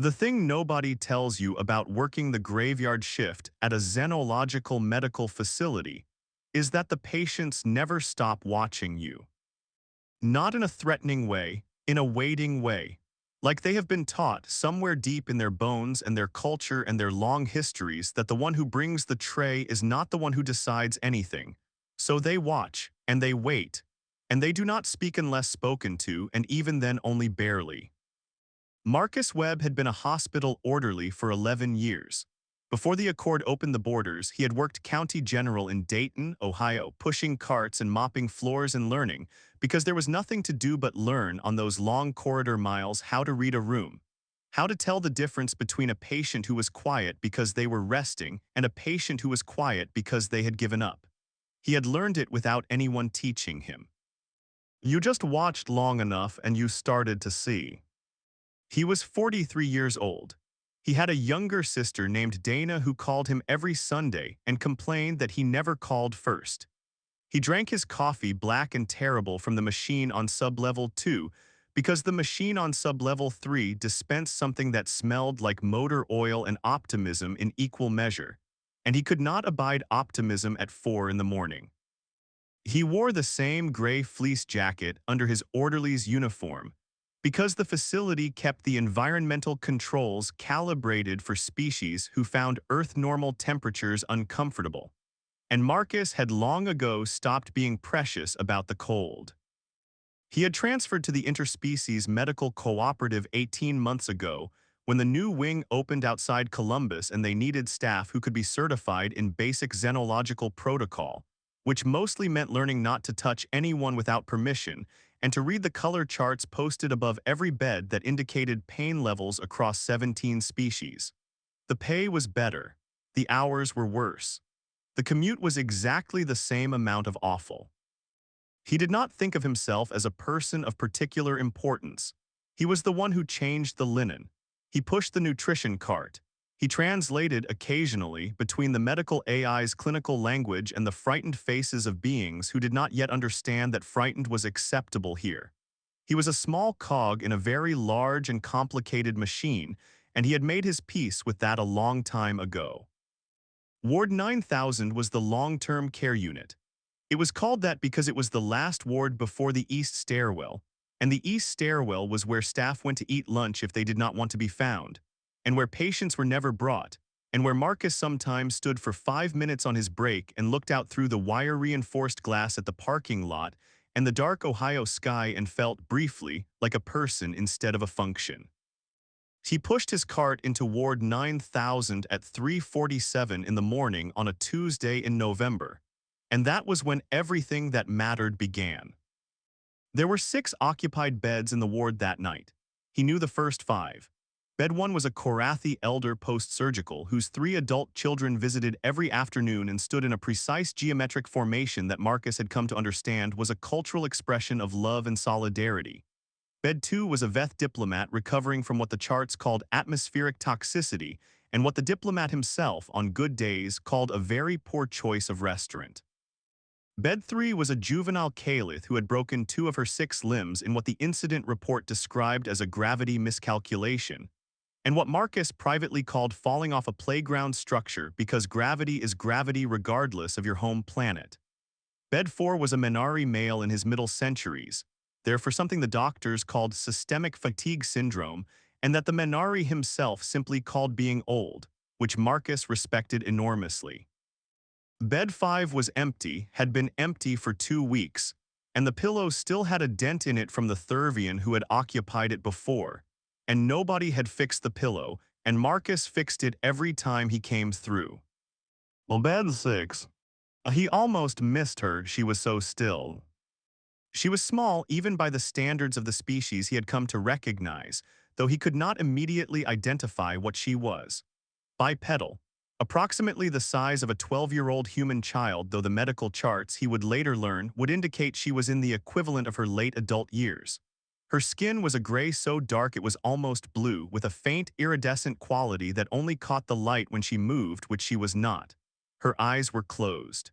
The thing nobody tells you about working the graveyard shift at a xenological medical facility is that the patients never stop watching you. Not in a threatening way, in a waiting way. Like they have been taught somewhere deep in their bones and their culture and their long histories that the one who brings the tray is not the one who decides anything. So they watch, and they wait, and they do not speak unless spoken to, and even then only barely. Marcus Webb had been a hospital orderly for 11 years. Before the Accord opened the borders, he had worked county general in Dayton, Ohio, pushing carts and mopping floors and learning, because there was nothing to do but learn on those long corridor miles how to read a room, how to tell the difference between a patient who was quiet because they were resting and a patient who was quiet because they had given up. He had learned it without anyone teaching him. You just watched long enough and you started to see. He was 43 years old. He had a younger sister named Dana who called him every Sunday and complained that he never called first. He drank his coffee black and terrible from the machine on sublevel 2 because the machine on sublevel 3 dispensed something that smelled like motor oil and optimism in equal measure, and he could not abide optimism at 4 in the morning. He wore the same gray fleece jacket under his orderly's uniform because the facility kept the environmental controls calibrated for species who found Earth-normal temperatures uncomfortable, and Marcus had long ago stopped being precious about the cold. He had transferred to the Interspecies Medical Cooperative 18 months ago when the new wing opened outside Columbus and they needed staff who could be certified in basic xenological protocol, which mostly meant learning not to touch anyone without permission and to read the color charts posted above every bed that indicated pain levels across 17 species. The pay was better. The hours were worse. The commute was exactly the same amount of awful. He did not think of himself as a person of particular importance. He was the one who changed the linen. He pushed the nutrition cart. He translated occasionally between the medical AI's clinical language and the frightened faces of beings who did not yet understand that frightened was acceptable here. He was a small cog in a very large and complicated machine, and he had made his peace with that a long time ago. Ward 9000 was the long-term care unit. It was called that because it was the last ward before the east stairwell, and the east stairwell was where staff went to eat lunch if they did not want to be found, and where patients were never brought, and where Marcus sometimes stood for 5 minutes on his break and looked out through the wire-reinforced glass at the parking lot and the dark Ohio sky and felt, briefly, like a person instead of a function. He pushed his cart into Ward 9000 at 3:47 in the morning on a Tuesday in November, and that was when everything that mattered began. There were 6 occupied beds in the ward that night. He knew the first 5. Bed 1 was a Korathi elder post-surgical whose 3 adult children visited every afternoon and stood in a precise geometric formation that Marcus had come to understand was a cultural expression of love and solidarity. Bed 2 was a Veth diplomat recovering from what the charts called atmospheric toxicity and what the diplomat himself, on good days, called a very poor choice of restaurant. Bed 3 was a juvenile caliph who had broken 2 of her 6 limbs in what the incident report described as a gravity miscalculation, and what Marcus privately called falling off a playground structure because gravity is gravity regardless of your home planet. Bed 4 was a Minari male in his middle centuries, there for something the doctors called systemic fatigue syndrome, and that the Minari himself simply called being old, which Marcus respected enormously. Bed 5 was empty, had been empty for 2 weeks, and the pillow still had a dent in it from the Thurvian who had occupied it before, and nobody had fixed the pillow, and Marcus fixed it every time he came through. Well, Bed 6. He almost missed her, she was so still. She was small even by the standards of the species he had come to recognize, though he could not immediately identify what she was. Bipedal. Approximately the size of a 12-year-old human child, though the medical charts, he would later learn, would indicate she was in the equivalent of her late adult years. Her skin was a gray so dark it was almost blue, with a faint iridescent quality that only caught the light when she moved, which she was not. Her eyes were closed.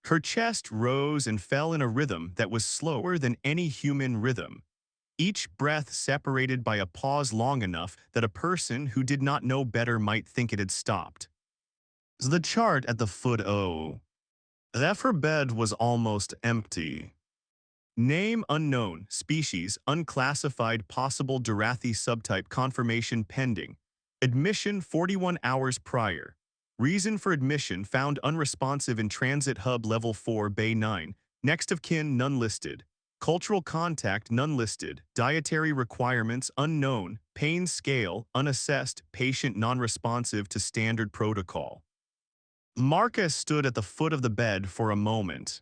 Her chest rose and fell in a rhythm that was slower than any human rhythm. each breath separated by a pause long enough that a person who did not know better might think it had stopped. The chart at the foot of her bed was almost empty. Name unknown, species unclassified, possible Dorathy subtype confirmation pending. Admission 41 hours prior. Reason for admission found unresponsive in transit hub level 4 bay 9. Next of kin none listed. Cultural contact none listed. Dietary requirements unknown. Pain scale unassessed. Patient non-responsive to standard protocol. Marcus stood at the foot of the bed for a moment.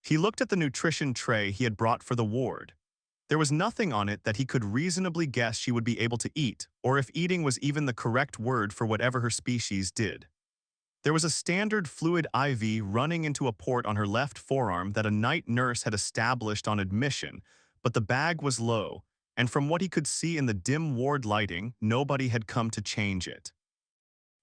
He looked at the nutrition tray he had brought for the ward. There was nothing on it that he could reasonably guess she would be able to eat, or if eating was even the correct word for whatever her species did. There was a standard fluid IV running into a port on her left forearm that a night nurse had established on admission, but the bag was low, and from what he could see in the dim ward lighting, nobody had come to change it.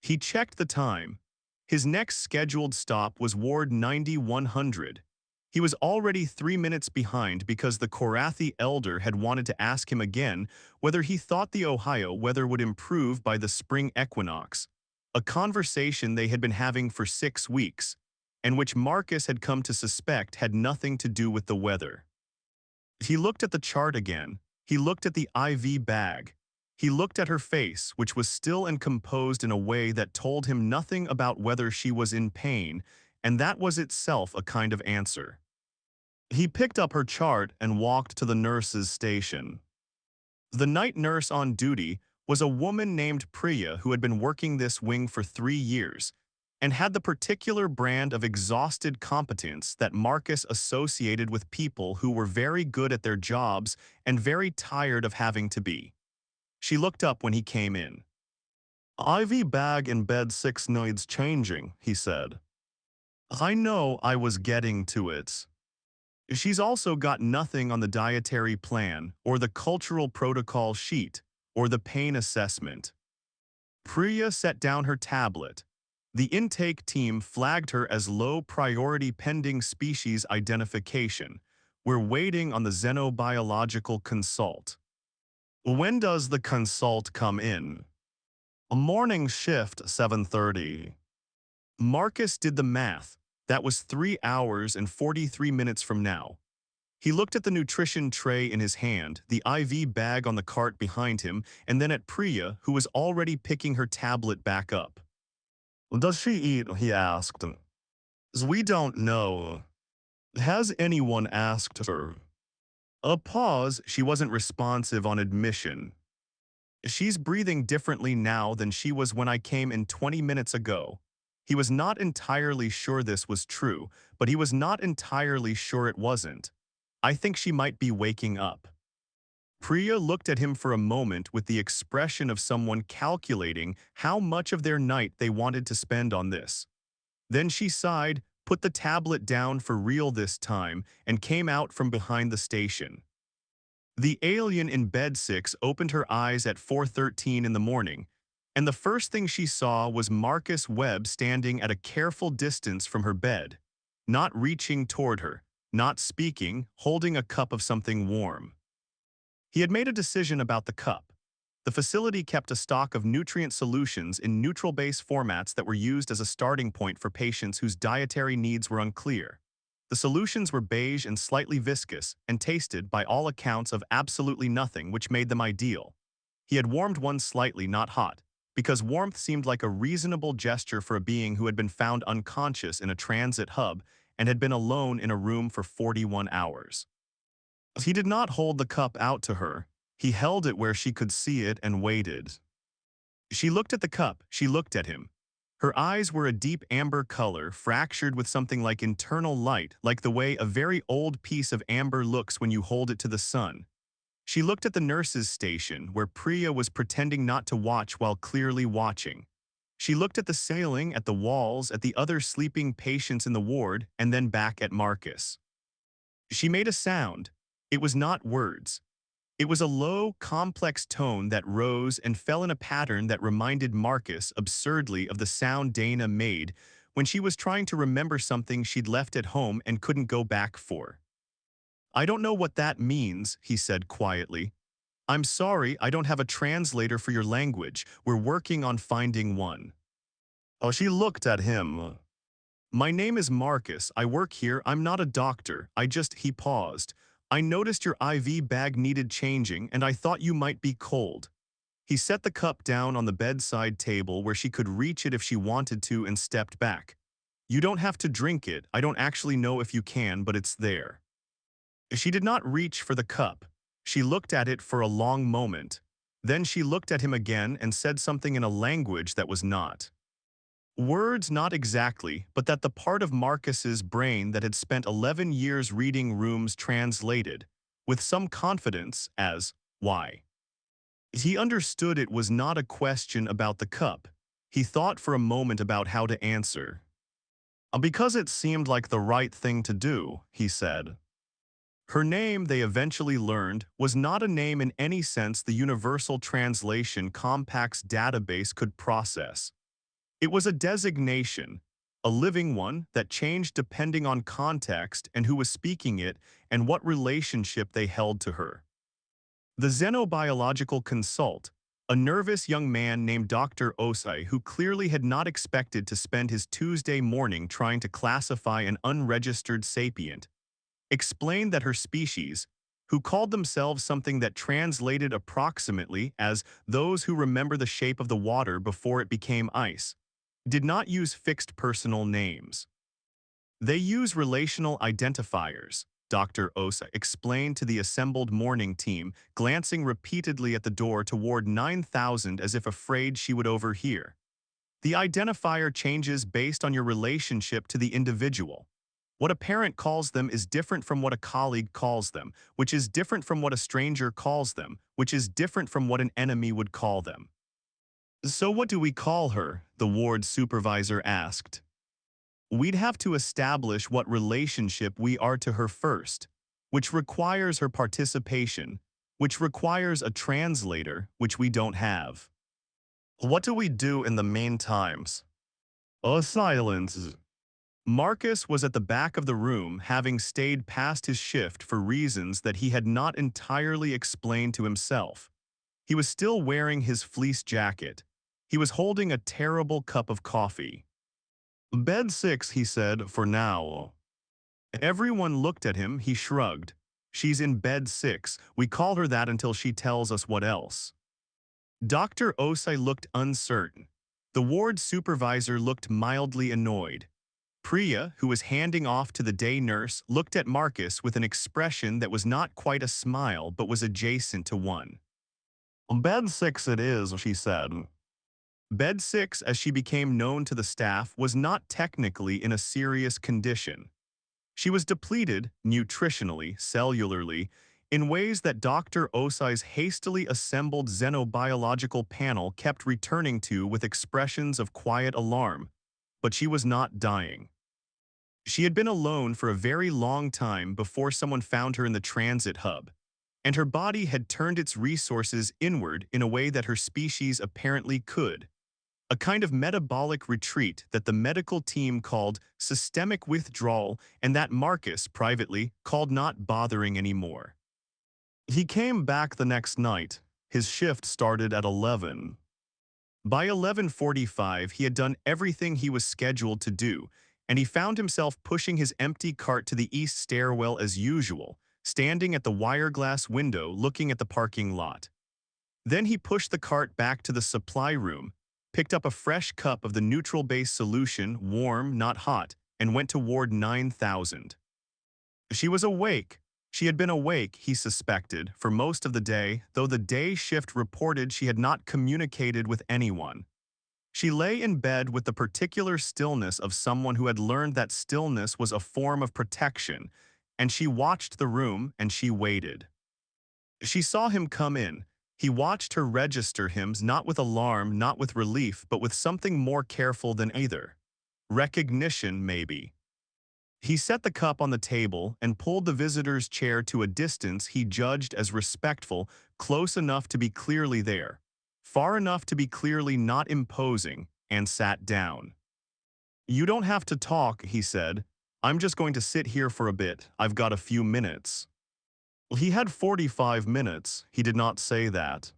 He checked the time. His next scheduled stop was Ward 9100. He was already 3 minutes behind because the Korathi elder had wanted to ask him again whether he thought the Ohio weather would improve by the spring equinox, a conversation they had been having for 6 weeks, and which Marcus had come to suspect had nothing to do with the weather. He looked at the chart again. He looked at the IV bag. He looked at her face, which was still and composed in a way that told him nothing about whether she was in pain, and that was itself a kind of answer. He picked up her chart and walked to the nurse's station. The night nurse on duty was a woman named Priya who had been working this wing for 3 years and had the particular brand of exhausted competence that Marcus associated with people who were very good at their jobs and very tired of having to be. She looked up when he came in. "IV bag in bed 6 needs changing," he said. "I know, I was getting to it." She's also got nothing on the dietary plan, or the cultural protocol sheet, or the pain assessment. Priya set down her tablet. The intake team flagged her as low priority pending species identification. We're waiting on the xenobiological consult. When does the consult come in? A morning shift, 7:30. Marcus did the math. That was 3 hours and 43 minutes from now. He looked at the nutrition tray in his hand, the IV bag on the cart behind him, and then at Priya, who was already picking her tablet back up. "Does she eat?" he asked. "We don't know. Has anyone asked her?" A pause. She wasn't responsive on admission. "She's breathing differently now than she was when I came in 20 minutes ago." He was not entirely sure this was true, but he was not entirely sure it wasn't. "I think she might be waking up." Priya looked at him for a moment with the expression of someone calculating how much of their night they wanted to spend on this. Then she sighed, put the tablet down for real this time, and came out from behind the station. The alien in bed 6 opened her eyes at 4:13 in the morning, and the first thing she saw was Marcus Webb standing at a careful distance from her bed, not reaching toward her, not speaking, holding a cup of something warm. He had made a decision about the cup. The facility kept a stock of nutrient solutions in neutral base formats that were used as a starting point for patients whose dietary needs were unclear. The solutions were beige and slightly viscous, and tasted, by all accounts, of absolutely nothing, which made them ideal. He had warmed one slightly, not hot, because warmth seemed like a reasonable gesture for a being who had been found unconscious in a transit hub and had been alone in a room for 41 hours. He did not hold the cup out to her. He held it where she could see it and waited. She looked at the cup, she looked at him. Her eyes were a deep amber color, fractured with something like internal light, like the way a very old piece of amber looks when you hold it to the sun. She looked at the nurse's station, where Priya was pretending not to watch while clearly watching. She looked at the ceiling, at the walls, at the other sleeping patients in the ward, and then back at Marcus. She made a sound. It was not words. It was a low, complex tone that rose and fell in a pattern that reminded Marcus absurdly of the sound Dana made when she was trying to remember something she'd left at home and couldn't go back for. I don't know what that means, he said quietly. I'm sorry, I don't have a translator for your language. We're working on finding one. Oh, she looked at him. My name is Marcus. I work here. I'm not a doctor. He paused. I noticed your IV bag needed changing, and I thought you might be cold. He set the cup down on the bedside table where she could reach it if she wanted to and stepped back. You don't have to drink it. I don't actually know if you can, but it's there. She did not reach for the cup. She looked at it for a long moment. Then she looked at him again and said something in a language that was not. Words not exactly, but that the part of Marcus's brain that had spent 11 years reading rooms translated, with some confidence, as, why. He understood it was not a question about the cup. He thought for a moment about how to answer. Because it seemed like the right thing to do, he said. Her name, they eventually learned, was not a name in any sense the Universal Translation Compact's database could process. It was a designation, a living one that changed depending on context and who was speaking it and what relationship they held to her. The xenobiological consult, a nervous young man named Dr. Osai who clearly had not expected to spend his Tuesday morning trying to classify an unregistered sapient, explained that her species, who called themselves something that translated approximately as those who remember the shape of the water before it became ice, did not use fixed personal names. They use relational identifiers, Dr. Osa explained to the assembled morning team, glancing repeatedly at the door toward 9,000 as if afraid she would overhear. The identifier changes based on your relationship to the individual. What a parent calls them is different from what a colleague calls them, which is different from what a stranger calls them, which is different from what an enemy would call them. So what do we call her? The ward supervisor asked. We'd have to establish what relationship we are to her first, which requires her participation, which requires a translator, which we don't have. What do we do in the meantimes? A silence. Marcus was at the back of the room, having stayed past his shift for reasons that he had not entirely explained to himself. He was still wearing his fleece jacket. He was holding a terrible cup of coffee. Bed 6, he said, for now. Everyone looked at him, he shrugged. She's in bed 6. We call her that until she tells us what else. Dr. Osai looked uncertain. The ward supervisor looked mildly annoyed. Priya, who was handing off to the day nurse, looked at Marcus with an expression that was not quite a smile but was adjacent to one. Bed 6 it is, she said. Bed 6, as she became known to the staff, was not technically in a serious condition. She was depleted, nutritionally, cellularly, in ways that Dr. Osai's hastily assembled xenobiological panel kept returning to with expressions of quiet alarm. But she was not dying. She had been alone for a very long time before someone found her in the transit hub, and her body had turned its resources inward in a way that her species apparently could. A kind of metabolic retreat that the medical team called systemic withdrawal and that Marcus, privately, called not bothering anymore. He came back the next night. His shift started at 11. By 11:45, he had done everything he was scheduled to do, and he found himself pushing his empty cart to the east stairwell as usual, standing at the wire-glass window looking at the parking lot. Then he pushed the cart back to the supply room, picked up a fresh cup of the neutral-based solution, warm, not hot, and went toward 9,000. She was awake. She had been awake, he suspected, for most of the day, though the day shift reported she had not communicated with anyone. She lay in bed with the particular stillness of someone who had learned that stillness was a form of protection, and she watched the room and she waited. She saw him come in. He watched her register him, not with alarm, not with relief, but with something more careful than either. Recognition, maybe. He set the cup on the table and pulled the visitor's chair to a distance he judged as respectful, close enough to be clearly there, far enough to be clearly not imposing, and sat down. You don't have to talk, he said. I'm just going to sit here for a bit. I've got a few minutes. He had 45 minutes. He did not say that.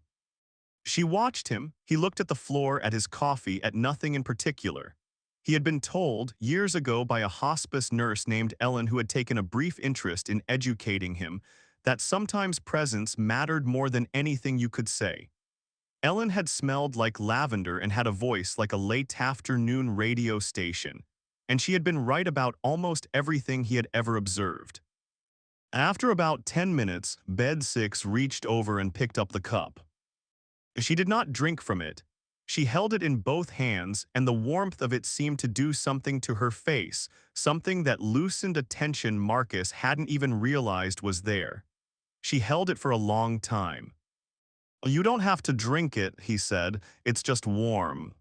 She watched him. He looked at the floor, at his coffee, at nothing in particular. He had been told years ago by a hospice nurse named Ellen, who had taken a brief interest in educating him, that sometimes presence mattered more than anything you could say. Ellen had smelled like lavender and had a voice like a late afternoon radio station, and she had been right about almost everything he had ever observed. After about 10 minutes, Bed 6 reached over and picked up the cup. She did not drink from it. She held it in both hands, and the warmth of it seemed to do something to her face, something that loosened a tension Marcus hadn't even realized was there. She held it for a long time. "You don't have to drink it," he said. "It's just warm."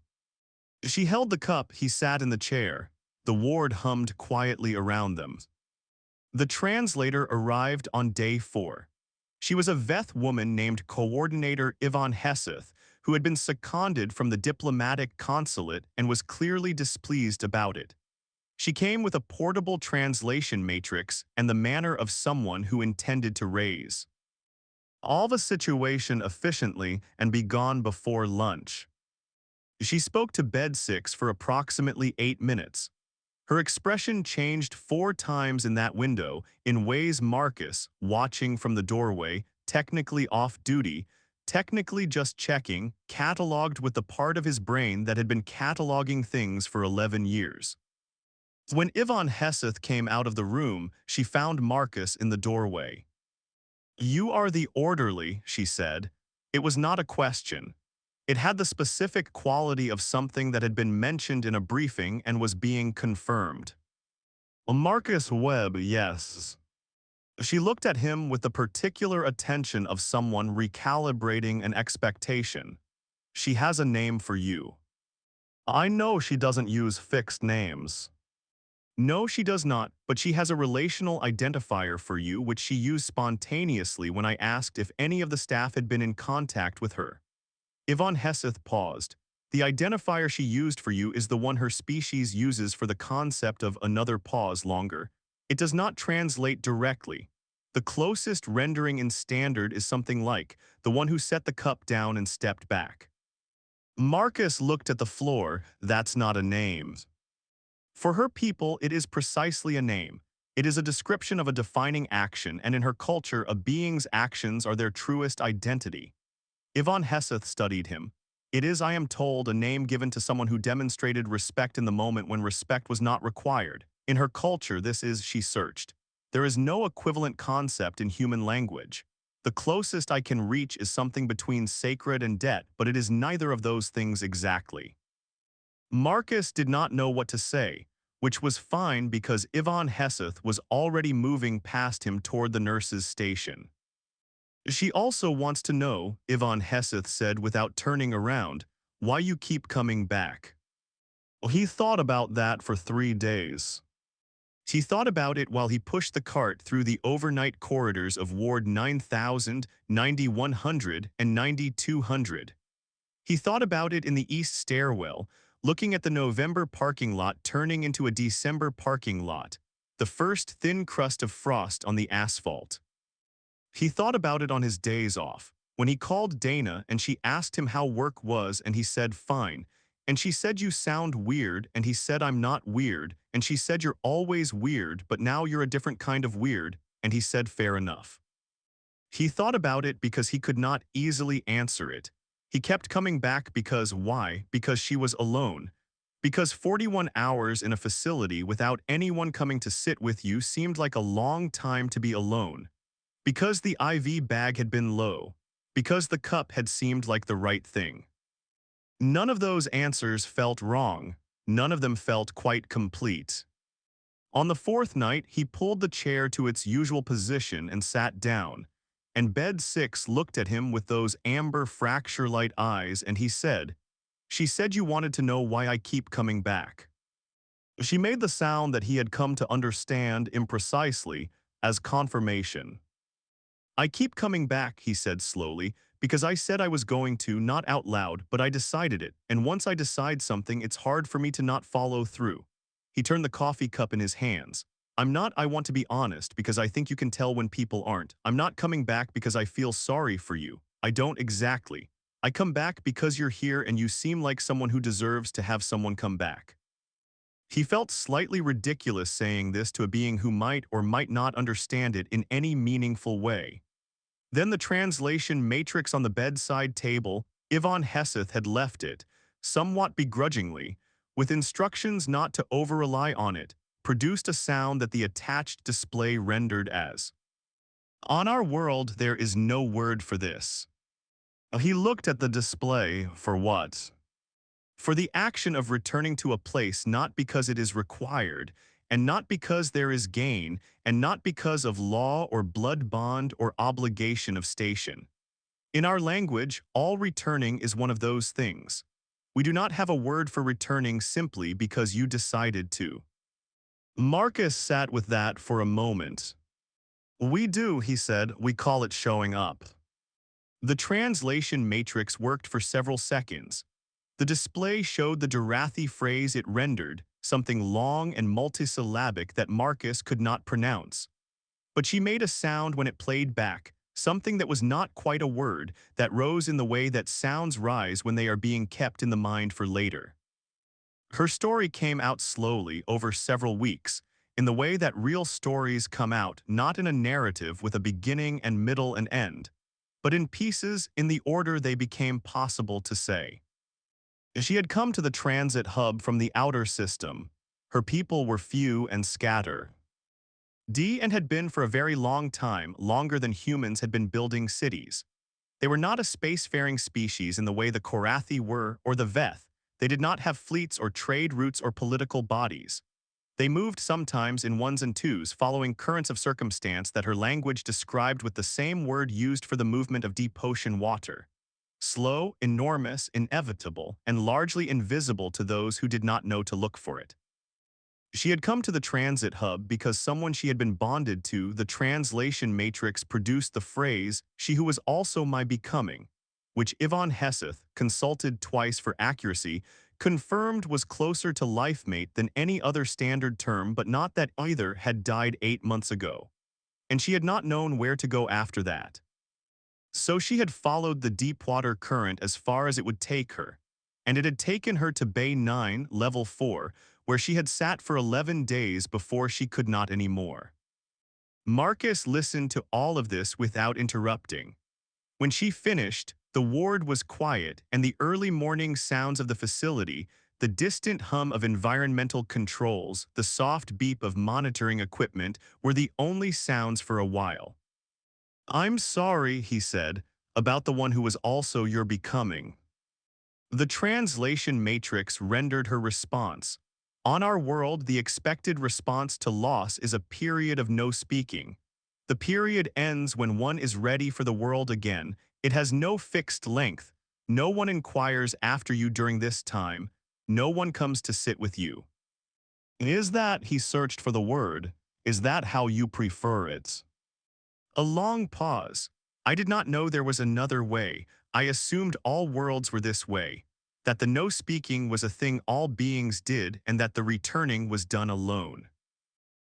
She held the cup. He sat in the chair. The ward hummed quietly around them. The translator arrived on day 4. She was a Veth woman named Coordinator Yvonne Hesseth, who had been seconded from the diplomatic consulate and was clearly displeased about it. She came with a portable translation matrix and the manner of someone who intended to raise all the situation efficiently and be gone before lunch. She spoke to Bed 6 for approximately 8 minutes. Her expression changed 4 times in that window in ways Marcus, watching from the doorway, technically off-duty, technically just checking, cataloged with the part of his brain that had been cataloging things for 11 years. When Yvonne Hesseth came out of the room, she found Marcus in the doorway. "You are the orderly," she said. It was not a question. It had the specific quality of something that had been mentioned in a briefing and was being confirmed. "Marcus Webb, yes." She looked at him with the particular attention of someone recalibrating an expectation. "She has a name for you." "I know she doesn't use fixed names." "No, she does not, but she has a relational identifier for you which she used spontaneously when I asked if any of the staff had been in contact with her." Yvonne Hesseth paused. "The identifier she used for you is the one her species uses for the concept of another pause longer. It does not translate directly. The closest rendering in standard is something like, the one who set the cup down and stepped back." Marcus looked at the floor. "That's not a name." "For her people, it is precisely a name. It is a description of a defining action, and in her culture, a being's actions are their truest identity." Yvonne Hesseth studied him. "It is, I am told, a name given to someone who demonstrated respect in the moment when respect was not required. In her culture, this is," she searched. "There is no equivalent concept in human language. The closest I can reach is something between sacred and debt, but it is neither of those things exactly." Marcus did not know what to say, which was fine because Yvonne Hesseth was already moving past him toward the nurse's station. "She also wants to know," Yvonne Hesseth said without turning around, "why you keep coming back." He thought about that for 3 days. He thought about it while he pushed the cart through the overnight corridors of Ward 9000, 9100, and 9200. He thought about it in the east stairwell, looking at the November parking lot turning into a December parking lot, the first thin crust of frost on the asphalt. He thought about it on his days off, when he called Dana and she asked him how work was and he said fine, and she said you sound weird and he said I'm not weird, and she said you're always weird but now you're a different kind of weird, and he said fair enough. He thought about it because he could not easily answer it. He kept coming back because why? Because she was alone. Because 41 hours in a facility without anyone coming to sit with you seemed like a long time to be alone. Because the IV bag had been low. Because the cup had seemed like the right thing. None of those answers felt wrong. None of them felt quite complete. On the 4th night, he pulled the chair to its usual position and sat down. And Bed 6 looked at him with those amber fracture-light eyes and he said, "She said you wanted to know why I keep coming back." She made the sound that he had come to understand imprecisely as confirmation. "I keep coming back," he said slowly, "because I said I was going to, not out loud, but I decided it, and once I decide something, it's hard for me to not follow through." He turned the coffee cup in his hands. I want to be honest because I think you can tell when people aren't. I'm not coming back because I feel sorry for you. I don't exactly. I come back because you're here and you seem like someone who deserves to have someone come back. He felt slightly ridiculous saying this to a being who might or might not understand it in any meaningful way. Then the translation matrix on the bedside table, Yvonne Heseth had left it, somewhat begrudgingly, with instructions not to over-rely on it, produced a sound that the attached display rendered as. On our world, there is no word for this. He looked at the display for what? For the action of returning to a place not because it is required, and not because there is gain, and not because of law or blood bond or obligation of station. In our language, all returning is one of those things. We do not have a word for returning simply because you decided to. Marcus sat with that for a moment. We do, he said, we call it showing up. The translation matrix worked for several seconds. The display showed the Durathi phrase it rendered, something long and multisyllabic that Marcus could not pronounce. But she made a sound when it played back, something that was not quite a word, that rose in the way that sounds rise when they are being kept in the mind for later. Her story came out slowly over several weeks, in the way that real stories come out not in a narrative with a beginning and middle and end, but in pieces in the order they became possible to say. She had come to the transit hub from the outer system. Her people were few and scatter. And had been for a very long time, longer than humans had been building cities. They were not a spacefaring species in the way the Korathi were or the Veth. They did not have fleets or trade routes or political bodies. They moved sometimes in ones and twos, following currents of circumstance that her language described with the same word used for the movement of deep ocean water. Slow, enormous, inevitable, and largely invisible to those who did not know to look for it. She had come to the transit hub because someone she had been bonded to, the translation matrix, produced the phrase, "She who was also my becoming," which Yvonne Heseth, consulted twice for accuracy, confirmed was closer to life mate than any other standard term, but not that either had died 8 months ago. And she had not known where to go after that. So she had followed the deep water current as far as it would take her, and it had taken her to Bay 9, Level 4, where she had sat for 11 days before she could not anymore. Marcus listened to all of this without interrupting. When she finished, the ward was quiet, and the early morning sounds of the facility, the distant hum of environmental controls, the soft beep of monitoring equipment, were the only sounds for a while. "I'm sorry," he said, "about the one who was also your becoming." The translation matrix rendered her response. On our world, the expected response to loss is a period of no speaking. The period ends when one is ready for the world again. It has no fixed length. No one inquires after you during this time. No one comes to sit with you. Is that, he searched for the word, is that how you prefer it? A long pause. I did not know there was another way. I assumed all worlds were this way, that the no-speaking was a thing all beings did and that the returning was done alone.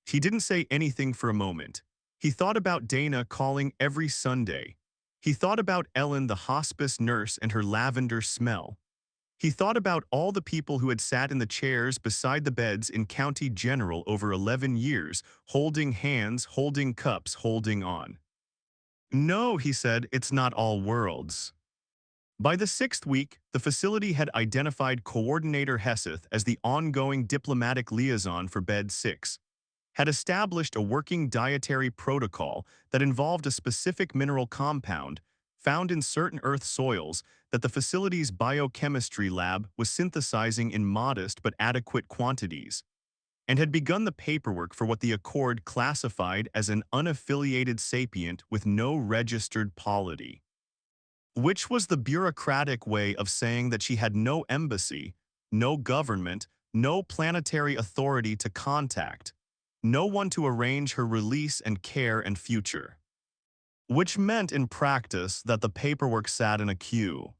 He didn't say anything for a moment. He thought about Dana calling every Sunday. He thought about Ellen, the hospice nurse, and her lavender smell. He thought about all the people who had sat in the chairs beside the beds in County General over 11 years, holding hands, holding cups, holding on. No, he said, it's not all worlds. By the 6th week, the facility had identified Coordinator Heseth as the ongoing diplomatic liaison for Bed 6, had established a working dietary protocol that involved a specific mineral compound found in certain Earth soils that the facility's biochemistry lab was synthesizing in modest but adequate quantities, and had begun the paperwork for what the Accord classified as an unaffiliated sapient with no registered polity. Which was the bureaucratic way of saying that she had no embassy, no government, no planetary authority to contact, no one to arrange her release and care and future. Which meant in practice that the paperwork sat in a queue.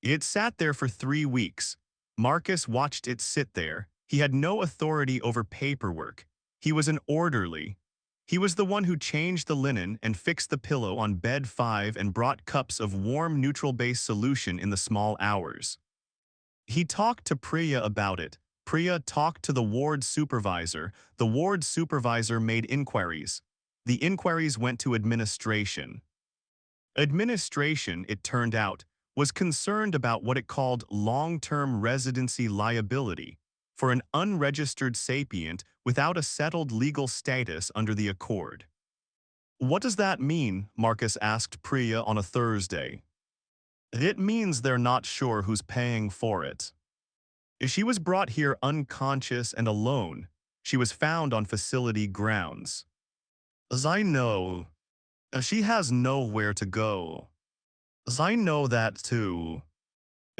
It sat there for 3 weeks. Marcus watched it sit there. He had no authority over paperwork. He was an orderly. He was the one who changed the linen and fixed the pillow on bed 5 and brought cups of warm neutral-based solution in the small hours. He talked to Priya about it. Priya talked to the ward supervisor. The ward supervisor made inquiries. The inquiries went to administration. Administration, it turned out, was concerned about what it called long-term residency liability for an unregistered sapient without a settled legal status under the Accord. What does that mean? Marcus asked Priya on a Thursday. It means they're not sure who's paying for it. She was brought here unconscious and alone. She was found on facility grounds. As I know, she has nowhere to go. As I know that too.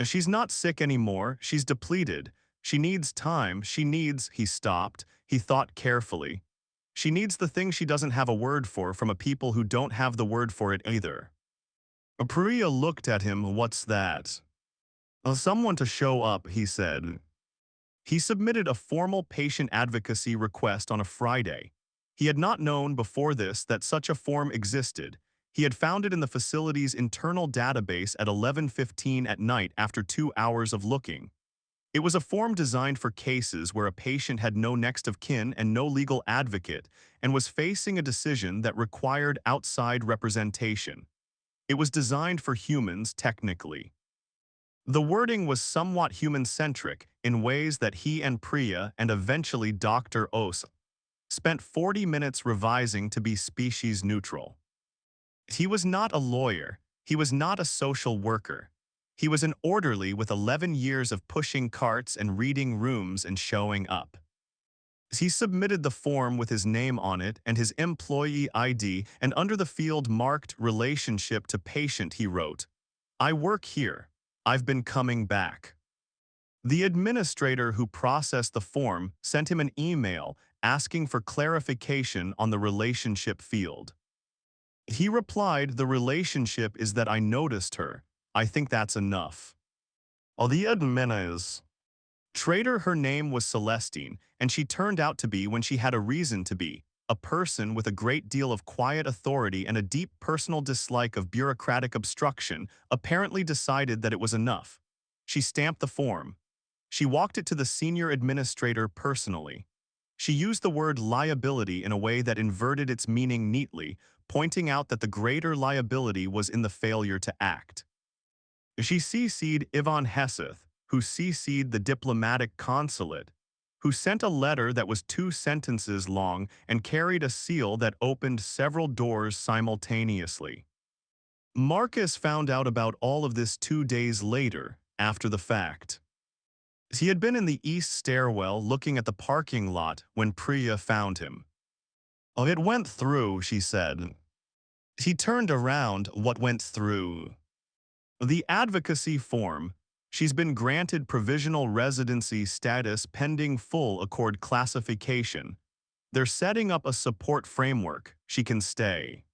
She's not sick anymore, she's depleted. She needs time, he stopped. He thought carefully. She needs the thing she doesn't have a word for from a people who don't have the word for it either. Priya looked at him. What's that? Someone to show up, he said. He submitted a formal patient advocacy request on a Friday. He had not known before this that such a form existed. He had found it in the facility's internal database at 11:15 at night after 2 hours of looking. It was a form designed for cases where a patient had no next of kin and no legal advocate and was facing a decision that required outside representation. It was designed for humans, technically. The wording was somewhat human-centric in ways that he and Priya and eventually Dr. Os spent 40 minutes revising to be species neutral. He was not a lawyer. He was not a social worker. He was an orderly with 11 years of pushing carts and reading rooms and showing up. He submitted the form with his name on it and his employee ID, and under the field marked relationship to patient he wrote, "I work here. I've been coming back." The administrator who processed the form sent him an email asking for clarification on the relationship field. He replied, "The relationship is that I noticed her. I think that's enough." The admin is. Trader, her name was Celestine, and she turned out to be when she had a reason to be, a person with a great deal of quiet authority and a deep personal dislike of bureaucratic obstruction, apparently decided that it was enough. She stamped the form. She walked it to the senior administrator personally. She used the word liability in a way that inverted its meaning neatly, pointing out that the greater liability was in the failure to act. She CC'd Ivan Heseth, who CC'd the diplomatic consulate, who sent a letter that was 2 sentences long and carried a seal that opened several doors simultaneously. Marcus found out about all of this 2 days later, after the fact. He had been in the east stairwell looking at the parking lot when Priya found him. It went through," she said. He turned around. What went through? The advocacy form. She's been granted provisional residency status pending full Accord classification. They're setting up a support framework. She can stay.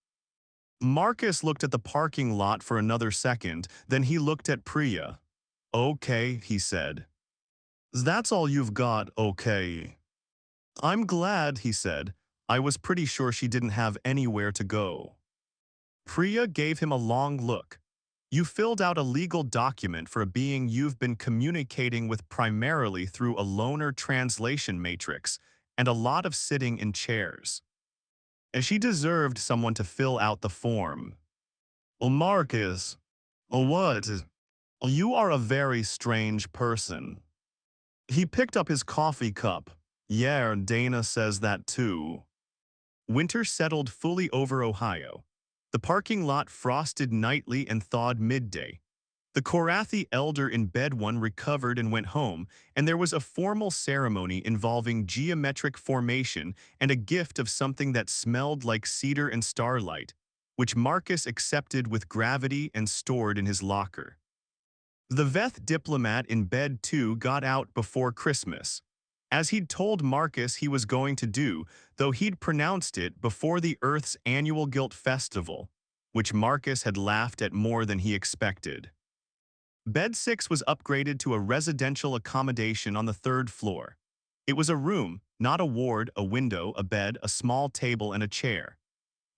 Marcus looked at the parking lot for another second, then he looked at Priya. "Okay," he said. "That's all you've got, okay." "I'm glad," he said. "I was pretty sure she didn't have anywhere to go." Priya gave him a long look. "You filled out a legal document for a being you've been communicating with primarily through a loaner translation matrix and a lot of sitting in chairs. And she deserved someone to fill out the form." Marcus, what? You are a very strange person." He picked up his coffee cup. "Yeah, Dana says that too." Winter settled fully over Ohio. The parking lot frosted nightly and thawed midday. The Korathi elder in bed 1 recovered and went home, and there was a formal ceremony involving geometric formation and a gift of something that smelled like cedar and starlight, which Marcus accepted with gravity and stored in his locker. The Veth diplomat in bed 2 got out before Christmas, as he'd told Marcus he was going to do, though he'd pronounced it before the Earth's annual Guilt Festival, which Marcus had laughed at more than he expected. Bed 6 was upgraded to a residential accommodation on the 3rd floor. It was a room, not a ward, a window, a bed, a small table, and a chair.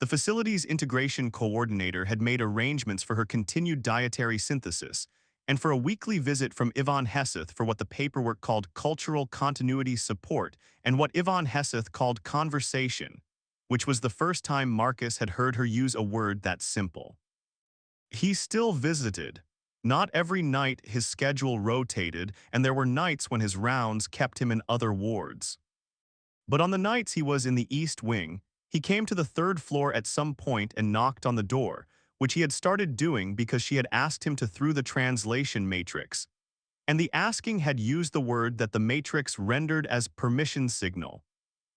The facility's integration coordinator had made arrangements for her continued dietary synthesis, and for a weekly visit from Yvonne Hesseth for what the paperwork called cultural continuity support and what Yvonne Hesseth called conversation, which was the first time Marcus had heard her use a word that simple. He still visited. Not every night his schedule rotated, and there were nights when his rounds kept him in other wards. But on the nights he was in the East Wing, he came to the third floor at some point and knocked on the door, which he had started doing because she had asked him to through the translation matrix. And the asking had used the word that the matrix rendered as permission signal,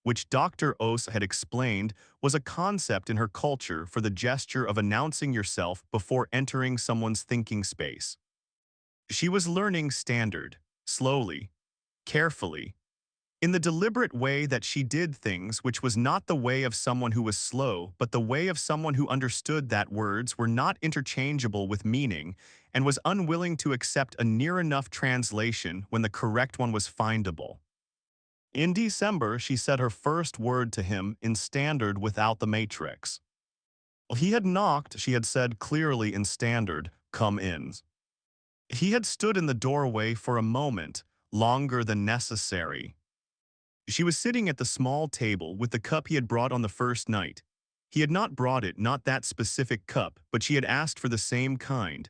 which Dr. Ose had explained was a concept in her culture for the gesture of announcing yourself before entering someone's thinking space. She was learning standard, slowly, carefully, in the deliberate way that she did things, which was not the way of someone who was slow, but the way of someone who understood that words were not interchangeable with meaning and was unwilling to accept a near enough translation when the correct one was findable. In December, she said her first word to him in standard without the matrix. He had knocked, she had said clearly in standard, "Come in." He had stood in the doorway for a moment, longer than necessary. She was sitting at the small table with the cup he had brought on the first night. He had not brought it, not that specific cup, but she had asked for the same kind.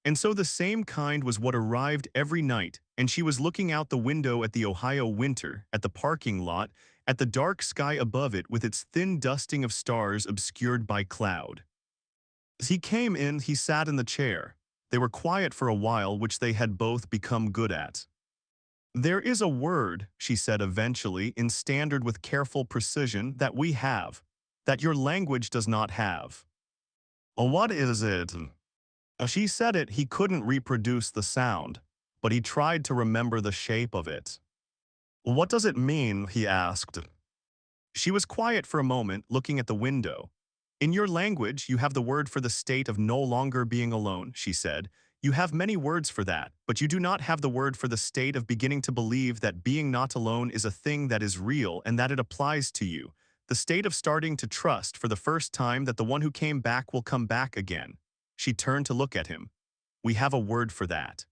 And so the same kind was what arrived every night, and she was looking out the window at the Ohio winter, at the parking lot, at the dark sky above it with its thin dusting of stars obscured by cloud. As he came in, he sat in the chair. They were quiet for a while, which they had both become good at. "There is a word," she said eventually, in standard with careful precision, "that we have, that your language does not have." "What is it?" As she said it, he couldn't reproduce the sound, but he tried to remember the shape of it. "What does it mean?" he asked. She was quiet for a moment, looking at the window. "In your language, you have the word for the state of no longer being alone," she said. "You have many words for that, but you do not have the word for the state of beginning to believe that being not alone is a thing that is real and that it applies to you. The state of starting to trust for the first time that the one who came back will come back again." She turned to look at him. "We have a word for that.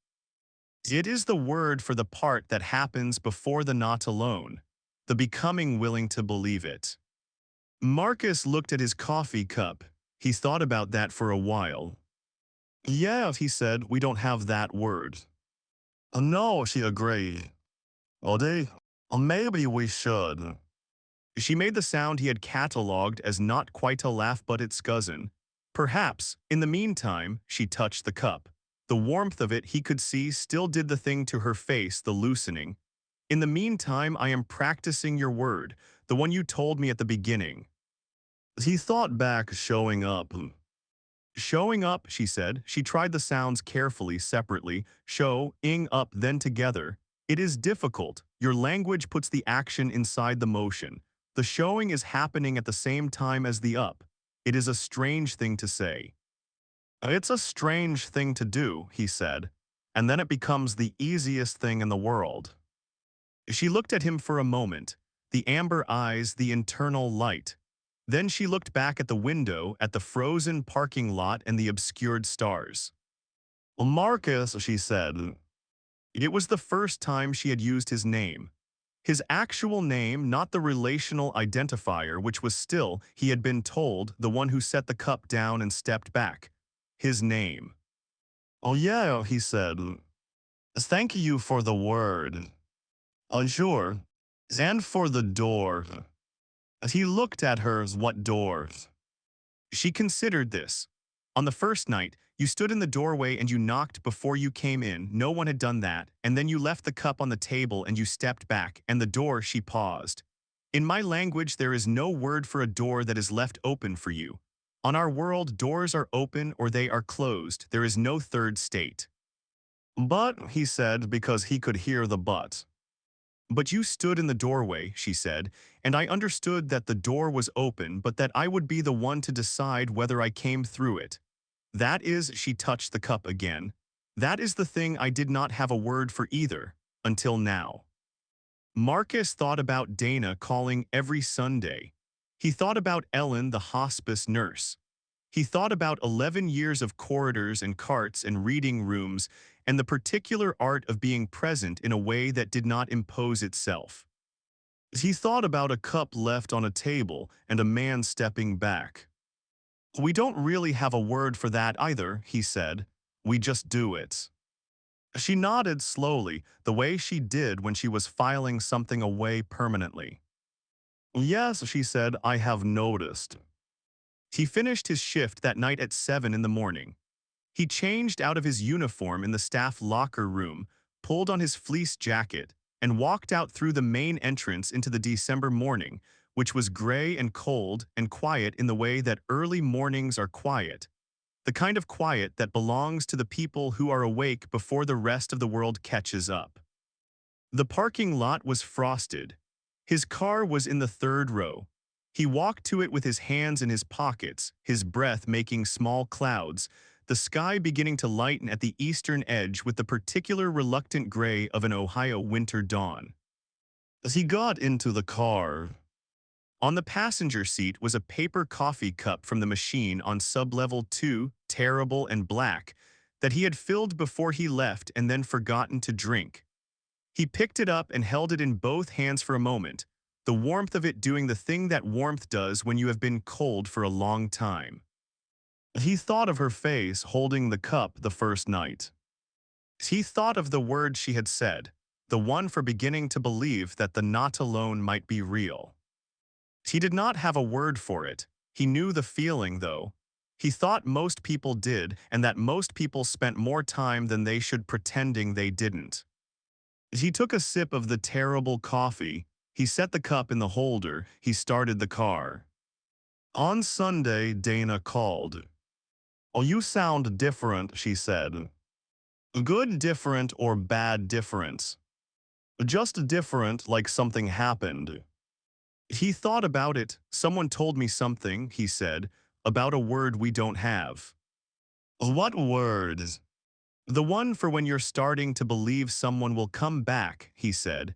It is the word for the part that happens before the not alone, the becoming willing to believe it." Marcus looked at his coffee cup. He thought about that for a while. "Yeah," he said, "we don't have that word." "No," she agreed. "They, maybe we should." She made the sound he had catalogued as not quite a laugh but its cousin. "Perhaps." In the meantime, she touched the cup. The warmth of it, he could see, still did the thing to her face, the loosening. "In the meantime, I am practicing your word, the one you told me at the beginning." He thought back, "Showing up." "Showing up," she said. She tried the sounds carefully, separately. Show-ing up, then together. "It is difficult. Your language puts the action inside the motion. The showing is happening at the same time as the up. It is a strange thing to say." "It's a strange thing to do," he said. "And then it becomes the easiest thing in the world." She looked at him for a moment, the amber eyes, the internal light. Then she looked back at the window, at the frozen parking lot and the obscured stars. "Marcus," she said. It was the first time she had used his name. His actual name, not the relational identifier, which was still, he had been told, the one who set the cup down and stepped back. His name. "Oh yeah," he said. "Thank you for the word." "Sure. And for the door." He looked at her. "What door?" She considered this. "On the first night, you stood in the doorway and you knocked before you came in. No one had done that. And then you left the cup on the table and you stepped back. And the door," she paused. "In my language, there is no word for a door that is left open for you. On our world, doors are open or they are closed. There is no third state." "But," he said, because he could hear the but. "But you stood in the doorway," she said, "and I understood that the door was open, but that I would be the one to decide whether I came through it. That is," she touched the cup again, "that is the thing I did not have a word for either, until now." Marcus thought about Dana calling every Sunday. He thought about Ellen, the hospice nurse. He thought about 11 years of corridors and carts and reading rooms and the particular art of being present in a way that did not impose itself. He thought about a cup left on a table and a man stepping back. "We don't really have a word for that either," he said. "We just do it." She nodded slowly, the way she did when she was filing something away permanently. "Yes," she said, "I have noticed." He finished his shift that night at 7 in the morning. He changed out of his uniform in the staff locker room, pulled on his fleece jacket, and walked out through the main entrance into the December morning, which was gray and cold and quiet in the way that early mornings are quiet, the kind of quiet that belongs to the people who are awake before the rest of the world catches up. The parking lot was frosted. His car was in the third row. He walked to it with his hands in his pockets, his breath making small clouds, the sky beginning to lighten at the eastern edge with the particular reluctant gray of an Ohio winter dawn. As he got into the car, on the passenger seat was a paper coffee cup from the machine on sublevel 2, terrible and black, that he had filled before he left and then forgotten to drink. He picked it up and held it in both hands for a moment, the warmth of it doing the thing that warmth does when you have been cold for a long time. He thought of her face holding the cup the first night. He thought of the words she had said, the one for beginning to believe that the not alone might be real. He did not have a word for it. He knew the feeling, though. He thought most people did, and that most people spent more time than they should pretending they didn't. He took a sip of the terrible coffee. He set the cup in the holder. He started the car. On Sunday, Dana called. "Oh, you sound different," she said. "Good different or bad difference?" "Just different, like something happened." He thought about it. "Someone told me something," he said, "about a word we don't have." "What word?" "The one for when you're starting to believe someone will come back," he said.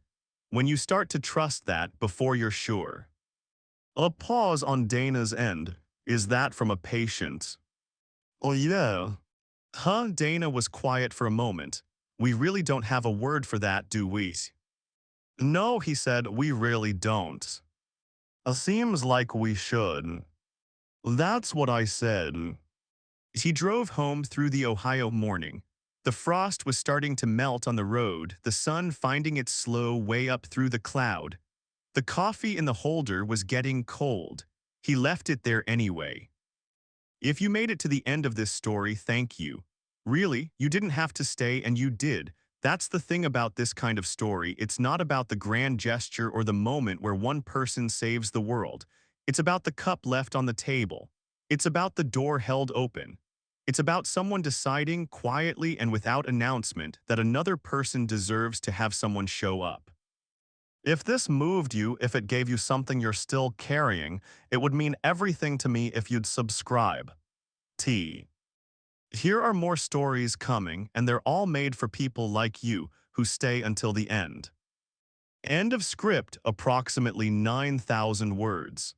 "When you start to trust that before you're sure." A pause on Dana's end. "Is that from a patient?" "Oh, yeah." Huh? Dana was quiet for a moment. "We really don't have a word for that, do we?" "No," he said, "we really don't." Seems like we should." "That's what I said." He drove home through the Ohio morning. The frost was starting to melt on the road, the sun finding its slow way up through the cloud. The coffee in the holder was getting cold. He left it there anyway. If you made it to the end of this story, thank you. Really, you didn't have to stay and you did. That's the thing about this kind of story. It's not about the grand gesture or the moment where one person saves the world. It's about the cup left on the table. It's about the door held open. It's about someone deciding quietly and without announcement that another person deserves to have someone show up. If this moved you, if it gave you something you're still carrying, it would mean everything to me if you'd subscribe. T. Here are more stories coming, and they're all made for people like you who stay until the end. End of script, approximately 9,000 words.